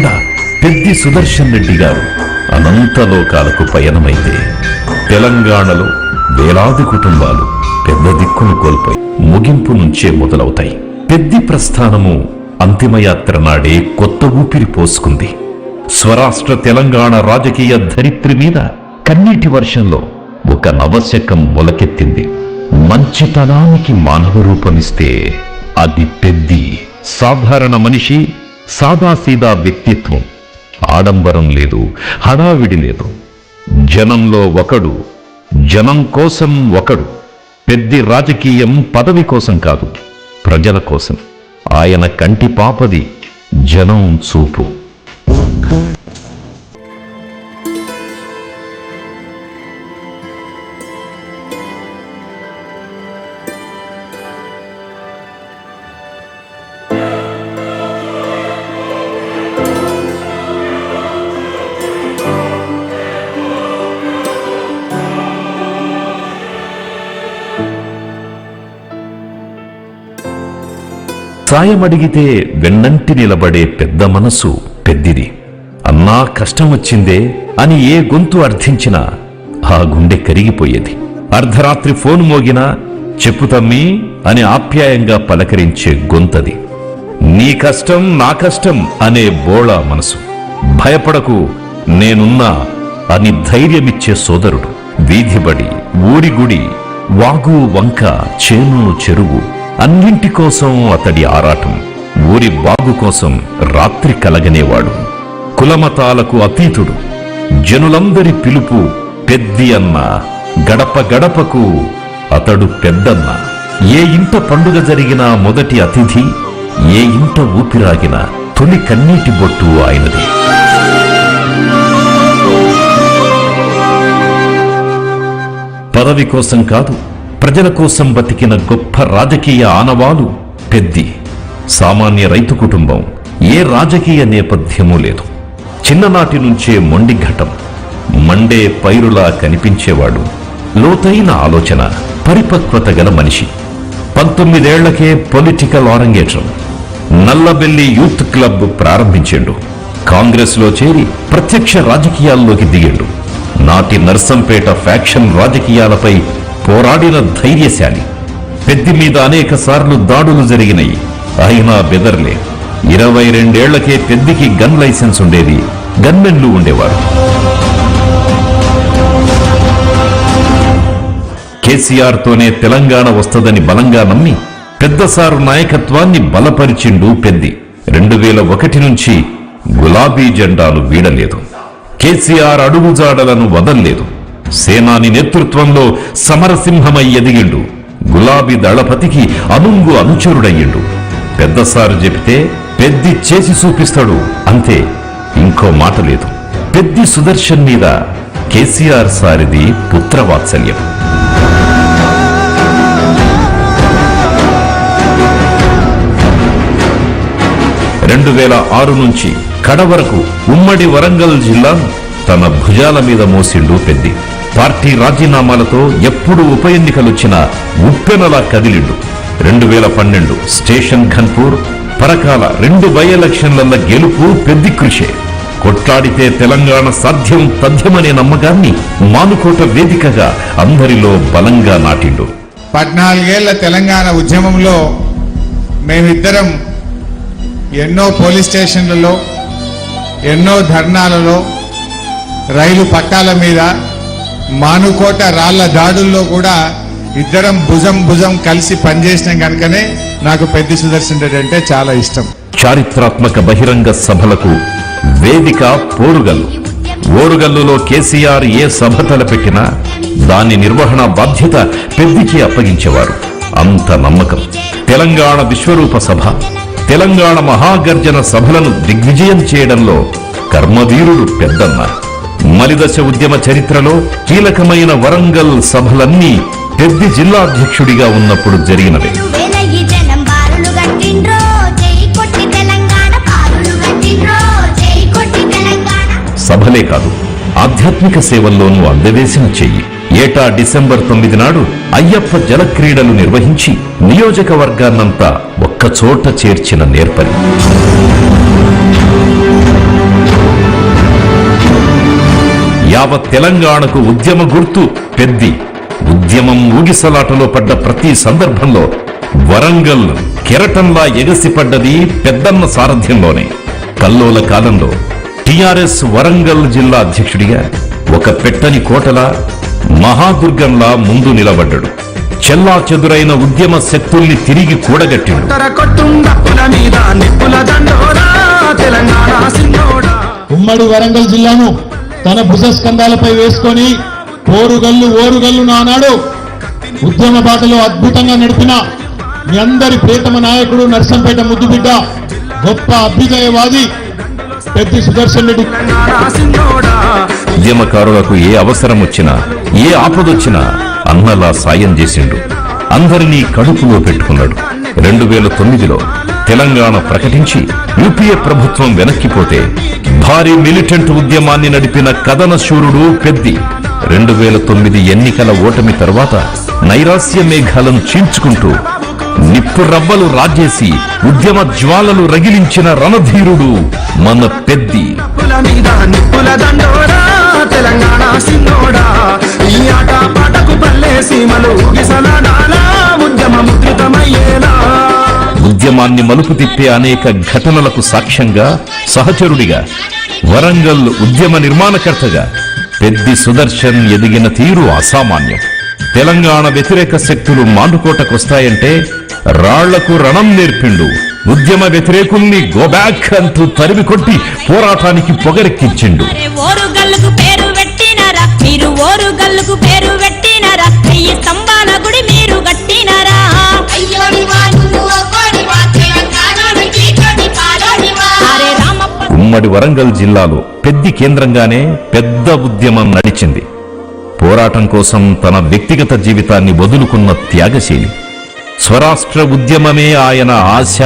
వేళ పెద్ది సుదర్శన్ రెడ్డి గారు అనంతలోకాలకు పయనమైతే తెలంగాణలో వేలాది కుటుంబాలు పెద్ద దిక్కును కోల్పోయి ముగింపు నుంచే మొదలవుతాయి. పెద్ది ప్రస్థానము అంతిమయాత్ర నాడే కొత్త ఊపిరి పోసుకుంది. స్వరాష్ట్ర తెలంగాణ రాజకీయ ధరిత్రి మీద కన్నీటి వర్షంలో ఒక నవశకం మొలకెత్తింది. మంచితనానికి మానవ రూపమిస్తే అది పెద్ది. సాధారణ మనిషి, సాదాసీదా వ్యక్తిత్వం. ఆడంబరం లేదు, హడావిడి లేదు. జనంలో ఒకడు, జనం కోసం ఒకడు. పెద్ది రాజకీయం పదవి కోసం కాదు, ప్రజల కోసం. ఆయన కంటి పాపది జనం చూపు. సాయం అడిగితే వెన్నంటి నిలబడే పెద్ద మనసు పెద్దిది. అన్నా కష్టం వచ్చిందే అని ఏ గొంతు అర్థించినా ఆ గుండె కరిగిపోయేది. అర్ధరాత్రి ఫోన్ మోగినా చెప్పు తమ్మీ అని ఆప్యాయంగా పలకరించే గొంతది. నీ కష్టం నా కష్టం అనే బోళా మనసు. భయపడకు నేనున్నా అని ధైర్యమిచ్చే సోదరుడు. వీధిబడి, ఊరి గుడి, వాగు వంక, చేను చెరువు అన్నింటి కోసం అతడి ఆరాటం. ఊరి బాగు కోసం రాత్రి కలగనేవాడు. కులమతాలకు అతీతుడు. జనులందరి పిలుపు పెద్ది అన్న. గడప గడపకు అతడు పెద్దన్న. ఏ ఇంట పండుగ జరిగినా మొదటి అతిథి, ఏ ఇంట ఊపిరాగిన తొలి కన్నీటి బొట్టు ఆయనది. పదవి కోసం కాదు, ప్రజల కోసం బతికిన గొప్ప రాజకీయ ఆనవాలు పెద్ది. సామాన్య రైతు కుటుంబం. ఏ రాజకీయ నేపథ్యమూ లేదు. చిన్ననాటి నుంచే మొండి ఘటం. మండే పైరులా కనిపించేవాడు. లోతైన ఆలోచన, పరిపక్వత గల మనిషి. 19 ఏళ్లకే పొలిటికల్ ఆరంగేట్రం. నల్లబెల్లి యూత్ క్లబ్ ప్రారంభించిండు. కాంగ్రెస్ లో చేరి ప్రత్యక్ష రాజకీయాల్లోకి దిగిండు. నాటి నర్సంపేట ఫ్యాక్షన్ రాజకీయాలపై పోరాడిన ధైర్యశాలి. పెద్ది మీద అనేక సార్లు దాడులు జరిగినాయి. అయినా బెదర్లే. 22 ఏళ్లకే పెద్దికి గన్ లైసెన్స్ ఉండేది. గన్మెన్లు ఉండేవారు. కేసీఆర్ తోనే తెలంగాణ వస్తదని బలంగా నమ్మి పెద్దసారు నాయకత్వాన్ని బలపరిచిండు పెద్ది. 2001 నుంచి గులాబీ జెండాలు వీడలేదు. కేసీఆర్ అడుగుజాడలను వదల్లేదు. సేనాని నేతృత్వంలో సమరసింహమై ఎదిగిండు. గులాబీ దళపతికి అనుంగు అనుచరుడయ్యిండు. పెద్దసారు చెబితే పెద్ది చేసి చూపిస్తాడు, అంతే, ఇంకో మాట లేదు. పెద్ది సుదర్శన్ మీద కేసీఆర్ సారిది పుత్రవాత్సల్యం. 2006 నుంచి కడవరకు ఉమ్మడి వరంగల్ జిల్లాను తన భుజాల మీద మోసిండు పెద్ది. పార్టీ రాజీనామాలతో ఎప్పుడు ఉప ఎన్నికలొచ్చినా ఉప్పెనలా కదిలిండు. 2012 స్టేషన్ ఘన్పూర్, పరకాల 2 బై ఎలక్షన్ల గెలుపు పెద్ది కృషే. కొట్లాడితే తెలంగాణ సాధ్యం తథ్యమనే నమ్మకాన్ని మానుకోట వేదికగా అందరిలో బలంగా నాటిండు. 14 ఏళ్ల తెలంగాణ ఉద్యమంలో మేమిద్దరం ఎన్నో పోలీస్ స్టేషన్లలో, ఎన్నో ధర్నాలలో, రైలు పట్టాల మీద, మానుకోట రాళ్ల దాడుల్లో కూడా ఇద్దరం భుజం భుజం కలిసి పనిచేసినాం కనుకనే నాకు పెద్ది సుదర్శన్ రెడ్డి అంటే చాలా ఇష్టం. చారిత్రాత్మక బహిరంగ సభలకు వేదిక పోరుగల్లు. ఓరుగల్లులో కేసీఆర్ ఏ సభ తలపెట్టినా దాని నిర్వహణ బాధ్యత పెద్దికి అప్పగించేవారు. అంత నమ్మకం. తెలంగాణ విశ్వరూప సభ, తెలంగాణ మహాగర్జన సభలను దిగ్విజయం చేయడంలో కర్మవీరుడు పెద్దన్న. మలిదశ ఉద్యమ చరిత్రలో కీలకమైన వరంగల్ సభలన్నీ పెద్ది జిల్లాధ్యక్షుడిగా ఉన్నప్పుడు జరిగినవే. సభలే కాదు, ఆధ్యాత్మిక సేవల్లోనూ అందవేసిన చెయ్యి. ఏటా డిసెంబర్ 9 నాడు అయ్యప్ప జలక్రీడలు నిర్వహించి నియోజకవర్గాన్నంతా ఒక్కచోట చేర్చిన నేర్పరి. యావత్ తెలంగాణకు ఉద్యమ గుర్తు పెద్ది. ఉద్యమం ఊగిసలాటలో పడ్డ ప్రతి సందర్భంలో వరంగల్ కెరటంలా ఎగసిపడ్డది పెద్దన్న సారథ్యంలోనే. కల్లోల కాలంలో టిఆర్ఎస్ వరంగల్ జిల్లా అధ్యక్షుడిగా ఒక పెట్టని కోటలా మహాదుర్గంలా ముందు నిలబడ్డాడు. చెల్లా చెదురైన ఉద్యమ శక్తుల్ని తిరిగి కూడగట్టాడు. ఉమ్మడి వరంగల్ జిల్లాను తన భుజస్కంధాలపై వేసుకొని ఓరుగల్లు నానాడు ఉద్యమ బాటలో అద్భుతంగా నడిపిన మీ అందరి ప్రియతమ నాయకుడు నర్సంపేట ముద్దుబిడ్డ గొప్ప అభ్యుదయవాది పెద్ది సుదర్శన్ రెడ్డి. ఉద్యమకారులకు ఏ అవసరం వచ్చినా ఏ ఆపదొచ్చినా అన్నలా సాయం చేసిండు. అందరినీ కడుపులో పెట్టుకున్నాడు. 2009లో తెలంగాణ ప్రకటించి యూపీఏ ప్రభుత్వం వెనక్కిపోతే భారీ మిలిటెంట్ ఉద్యమాన్ని నడిపిన కథన శూరుడు పెద్ది. 2009 ఎన్నికల ఓటమి తర్వాత నైరాస్య మేఘాలను చీల్చుకుంటూ నిప్పు రవ్వలు రాజేసి ఉద్యమ జ్వాలలు రగిలించిన రణధీరుడు మన పెద్ది. ఉద్యమాన్ని మలుపు తిప్పే అనేక ఘటనలకు సాక్ష్యంగా సహచరుడిగా వరంగల్ ఉద్యమ నిర్మాణకర్తగా పెద్ది సుదర్శన్ ఎదిగిన తీరు అసామాన్యం. తెలంగాణ వ్యతిరేక శక్తులు మాండుకోటకొస్తాయంటే రాళ్లకు రణం నేర్పిండు. ఉద్యమ వ్యతిరేకుల్ని గోబ్యాక్ అంటూ తరిమి కొట్టి పోరాటానికి పొగరెక్కించిండు. ఉమ్మడి వరంగల్ జిల్లాలో పెద్ది కేంద్రంగానే పెద్ద ఉద్యమం నడిచింది. పోరాటం కోసం తన వ్యక్తిగత జీవితాన్ని వదులుకున్న త్యాగశీలి. స్వరాష్ట్ర ఉద్యమమే ఆయన ఆశ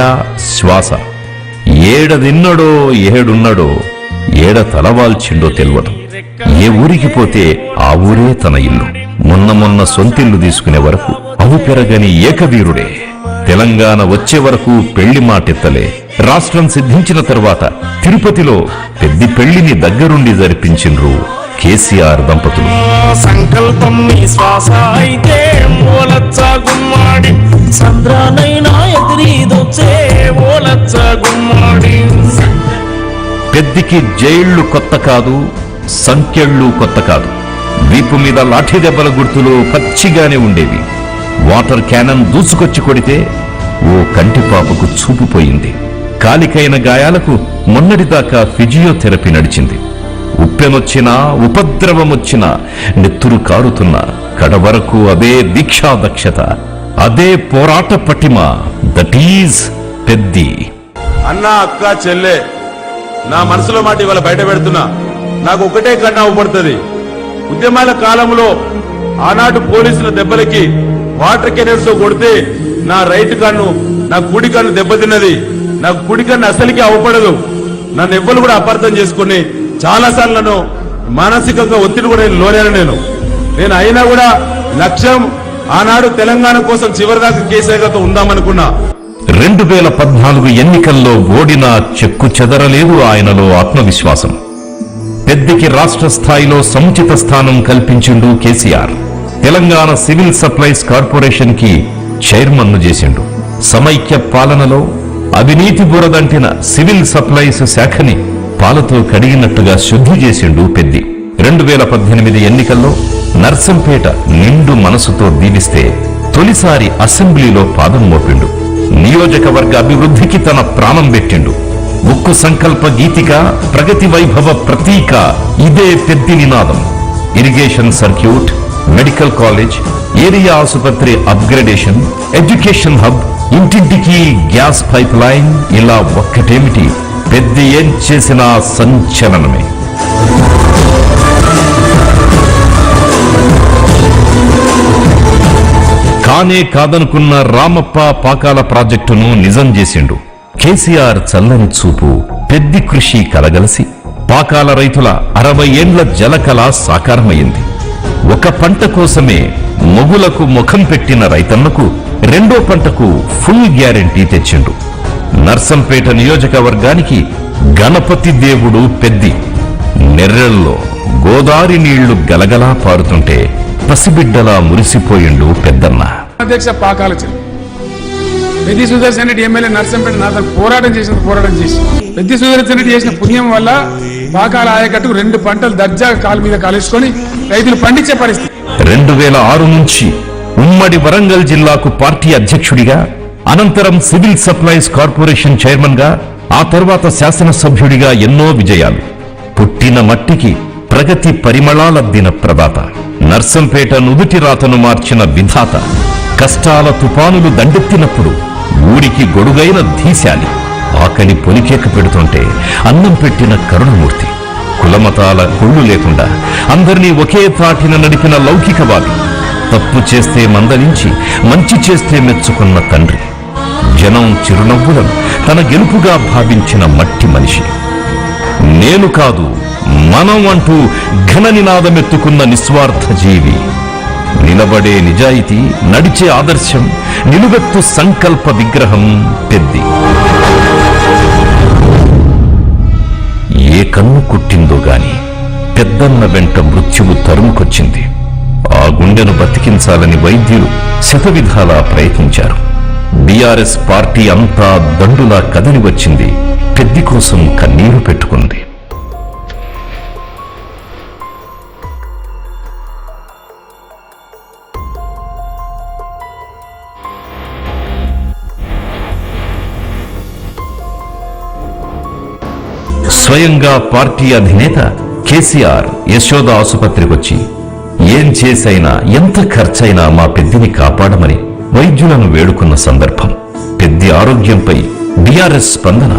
శ్వాస. ఏడదిన్నడో ఏడున్నడో ఏడ తలవాల్చిండో తెలియదు. ఏ ఊరికి పోతే ఆ ఊరే తన ఇల్లు. మొన్న సొంతిల్లు తీసుకునే వరకు అవు పెరగని ఏకవీరుడే. తెలంగాణ వచ్చే వరకు పెళ్లి మాటెత్తలే. రాష్ట్రం సిద్ధించిన తరువాత తిరుపతిలో పెద్ది పెళ్లిని దగ్గరుండి జరిపించిండ్రు కేసీఆర్ దంపతులు. సంకల్పం నీ శ్వాస అయితే ఓలచ్చ గుమ్మాడి సంద్రానైనా ఎదురీదొచ్చే ఓలచ్చ గుమ్మాడి. పెద్దికి జైళ్లు కొత్త కాదు, సంఖ్యళ్ళు కొత్త కాదు. వీపు మీద లాఠీ దెబ్బల గుర్తులు పచ్చిగానే ఉండేవి. వాటర్ క్యానన్ దూసుకొచ్చి కొడితే ఓ కంటిపాపకు చూపుపోయింది. కాలికైన గాయాలకు మొన్నటిదాకా ఫిజియోథెరపీ నడిచింది. ఉప్పెనొచ్చినా ఉపద్రవమొచ్చినా నెత్తురు కారుతున్నా కడవరకు అదే దీక్షా దక్షత, అదే పోరాట పటిమ. That is Peddi. అన్న అక్క చెల్లె నా మనసులో మాట ఇవాళ బయట పెడుతున్నా. నాకు ఒకటే కన్నా ఊపడుతుంది. ఉద్యమాల కాలంలో ఆనాటి పోలీసుల దెబ్బలకి వాటర్ కెనర్స్ కొడితే నా రైట్ కన్ను నా కుడి కన్ను దెబ్బతిన్నది. నాకు కుడి కన్ను అసలుకి అవపడదు. నన్ను ఎవ్వరు కూడా అపార్థం చేసుకుని చాలా సార్లు నన్ను మానసికంగా ఒత్తిడి కూడా లోనేను. నేను అయినా కూడా లక్ష్యం ఆనాడు తెలంగాణ కోసం చివరిదాకా కేసీఆర్తో ఉందామనుకున్నా. 2014 ఎన్నికల్లో ఓడినా చెక్కు చెదరలేదు ఆయనలో ఆత్మవిశ్వాసం. పెద్దికి రాష్ట్ర స్థాయిలో సముచిత స్థానం కల్పించిండు KCR. Telangana civil supplies corporation కి చైర్మన్ను చేసిండు. సమైక్య పాలనలో అవినీతి బురదంటిన సివిల్ సప్లైస్ శాఖని పాలతో కడిగినట్టుగా శుద్ధి చేసిండు పెద్ది. 2018 ఎన్నికల్లో నర్సంపేట నిండు మనసుతో దీవిస్తే తొలిసారి అసెంబ్లీలో పాదం మోపిండు. నియోజకవర్గ అభివృద్ధికి తన ప్రాణం పెట్టిండు. ఉక్కు సంకల్ప గీతిక, ప్రగతి వైభవ ప్రతీక ఇదే పెద్ది నినాదం. Irrigation circuit, medical college, area ఆసుపత్రి అప్గ్రేడేషన్, ఎడ్యుకేషన్ హబ్, ఇంటింటికి గ్యాస్ పైప్ లైన్, ఇలా ఒక్కటేమిటి పెద్ది ఏం చేసిన సంచలనమే. కానే కాదనుకున్న రామప్ప పాకాల ప్రాజెక్టును నిజం చేసిండు. కేసీఆర్ చల్లని చూపు, పెద్ది కృషి కలగలసి పాకాల రైతుల 60 ఏండ్ల జలకళ సాకారమైంది. ఒక పంట కోసమే మొగులకు ముఖం పెట్టిన రైతన్నకు రెండో పంటకు ఫుల్ గ్యారెంటీ తెచ్చిండు. నర్సంపేట నియోజకవర్గానికి గణపతి దేవుడు పెద్ది. నెర్రెల్లో గోదారి నీళ్లు గలగలా పారుతుంటే పసిబిడ్డలా మురిసిపోయిండు పెద్దన్న. అధ్యక్ష పాకాల చెల్లి పెద్ది సుదర్శన్ రెడ్డి ఎమ్మెల్యే నర్సంపేట నాతో పోరాటం చేసి పెద్ది సుదర్శన్ రెడ్డి చేసిన పుణ్యం వల్ల పాకాల ఆయకట్టుకు 2 పంటలు దర్జాగా కాలు మీద కాలేసుకొని రైతులు పండించే పరిస్థితి. 2006 నుంచి ఉమ్మడి వరంగల్ జిల్లాకు పార్టీ అధ్యక్షుడిగా, అనంతరం సివిల్ సప్లైస్ కార్పొరేషన్ చైర్మన్ గా, ఆ తర్వాత శాసనసభ్యుడిగా ఎన్నో విజయాలు. పుట్టిన మట్టికి ప్రగతి పరిమళాలద్దిన ప్రదాత, నర్సంపేట నుదుటి రాతను మార్చిన విధాత, కష్టాల తుపానులు దండెత్తినప్పుడు ఊరికి గొడుగైన ధీశాలి, ఆకలి పొలికేక పెడుతుంటే అన్నం పెట్టిన కరుణమూర్తి, కులమతాల కొళ్ళు లేకుండా అందరినీ ఒకే తాటిన నడిపిన లౌకికవాది, తప్పు చేస్తే మందలించి మంచి చేస్తే మెచ్చుకున్న తండ్రి, జనం చిరునవ్వులను తన గెలుపుగా భావించిన మట్టి మనిషి. నేను కాదు మనం అంటూ ఘన నినాదమెత్తుకున్న నిస్వార్థ జీవి, నిలబడే నిజాయితీ, నడిచే ఆదర్శం, నిలువెత్తు సంకల్ప విగ్రహం పెద్ది. ఏ కన్ను కుట్టిందో గాని పెద్దన్న వెంట మృత్యువు తరుముకొచ్చింది. ఆ గుండెను బతికించాలని వైద్యులు శతవిధాలా ప్రయత్నించారు. బీఆర్ఎస్ పార్టీ అంతా దండులా కదిలి వచ్చింది, పెద్ది కోసం కన్నీరు పెట్టుకుంది. స్వయంగా పార్టీ అధినేత కేసీఆర్ యశోద ఆసుపత్రికొచ్చి ఏం చేసైనా ఎంత ఖర్చైనా మా పెద్దిని కాపాడమని వైద్యులను వేడుకున్న సందర్భం. పెద్ది ఆరోగ్యంపై బీఆర్ఎస్ స్పందన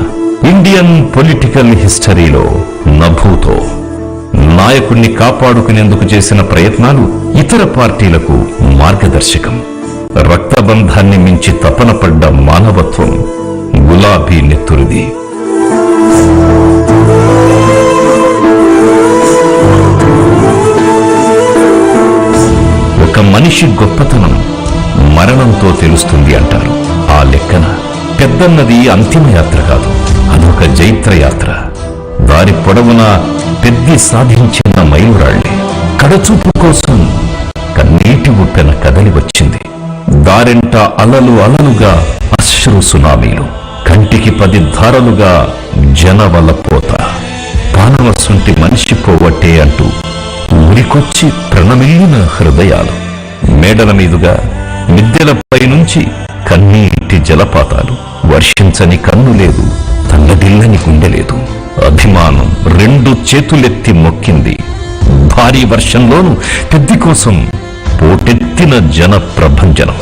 ఇండియన్ పొలిటికల్ హిస్టరీలో నభూతో. నాయకుణ్ణి కాపాడుకునేందుకు చేసిన ప్రయత్నాలు ఇతర పార్టీలకు మార్గదర్శకం. రక్తబంధాన్ని మించి తపన పడ్డ మానవత్వం గులాబీ నెత్తురిది. ఒక మనిషి గొప్పతనం మరణంతో తెలుస్తుంది అంటారు. ఆ లెక్కన పెద్దన్నది అంతిమయాత్ర కాదు, అదొక జైత్రయాత్ర. దారి పొడవునా పెద్ది సాధించిన మైలురాళ్లే. కడచూపు కోసం కన్నీటి ఉప్పెన కదలి వచ్చింది. దారెంట అలలు అలలుగా అశ్రు సునామీలు, కంటికి 10 ధారలుగా జనవలపోత, పానవసుంటి మనిషి పోవట్టే అంటూ ఊరికొచ్చి ప్రణమిల్లిన హృదయాలు. మేడల మీదుగా మిద్దెలపై నుంచి కన్నీటి జలపాతాలు. వర్షించని కన్ను లేదు, తల్లడిల్లని గుండె లేదు. అభిమానం 2 చేతులెత్తి మొక్కింది. భారీ వర్షంలోనూ పెద్ది కోసం పోటెత్తిన జన ప్రభంజనం.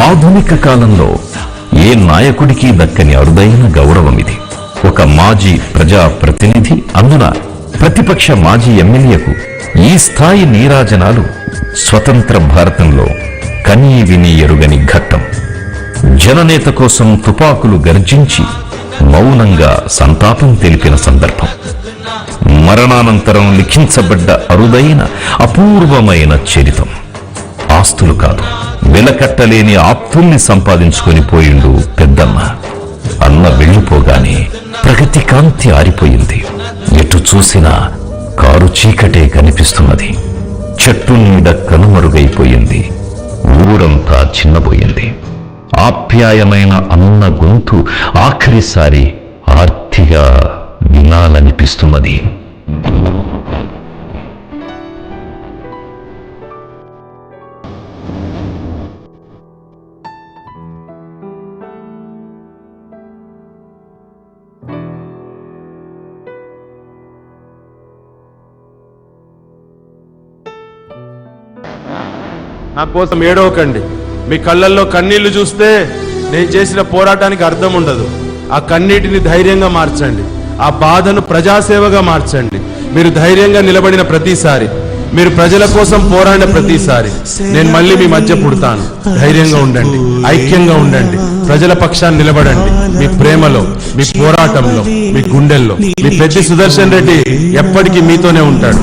ఆధునిక కాలంలో ఏ నాయకుడికి దక్కని అరుదైన గౌరవం ఇది. ఒక మాజీ ప్రజాప్రతినిధి, అందున ప్రతిపక్ష మాజీ ఎమ్మెల్యేకు ఈ స్థాయి నీరాజనాలు స్వతంత్ర భారతంలో కనీ విని ఎరుగని ఘట్టం. జననేత కోసం తుపాకులు గర్జించి మౌనంగా సంతాపం తెలిపిన సందర్భం. మరణానంతరం లిఖించబడ్డ అరుదైన అపూర్వమైన చరితం. ఆస్తులు కాదు, వెలకట్టలేని ఆప్తుల్ని సంపాదించుకొని పోయిండు పెద్దన్న. అన్న వెళ్ళిపోగానే ప్రగతి కాంతి ఆరిపోయింది. ఎటు చూసినా కారు చీకటే కనిపిస్తున్నది. చెట్టు నీడ కనుమరుగైపోయింది. ఊరంతా చిన్నబోయింది. ఆప్యాయమైన అన్న గొంతు ఆఖరిసారి ఆర్తిగా వినాలనిపిస్తున్నది. నా కోసం ఏడవకండి. మీ కళ్ళల్లో కన్నీళ్లు చూస్తే నేను చేసిన పోరాటానికి అర్థం ఉండదు. ఆ కన్నీటిని ధైర్యంగా మార్చండి. ఆ బాధను ప్రజాసేవగా మార్చండి. మీరు ధైర్యంగా నిలబడిన ప్రతిసారి, మీరు ప్రజల కోసం పోరాడిన ప్రతిసారి నేను మళ్ళీ మీ మధ్య పుడతాను. ధైర్యంగా ఉండండి, ఐక్యంగా ఉండండి, ప్రజల పక్షాన్ని నిలబడండి. మీ ప్రేమలో, మీ పోరాటంలో, మీ గుండెల్లో మీ పెద్ది సుదర్శన్ రెడ్డి ఎప్పటికీ మీతోనే ఉంటాడు.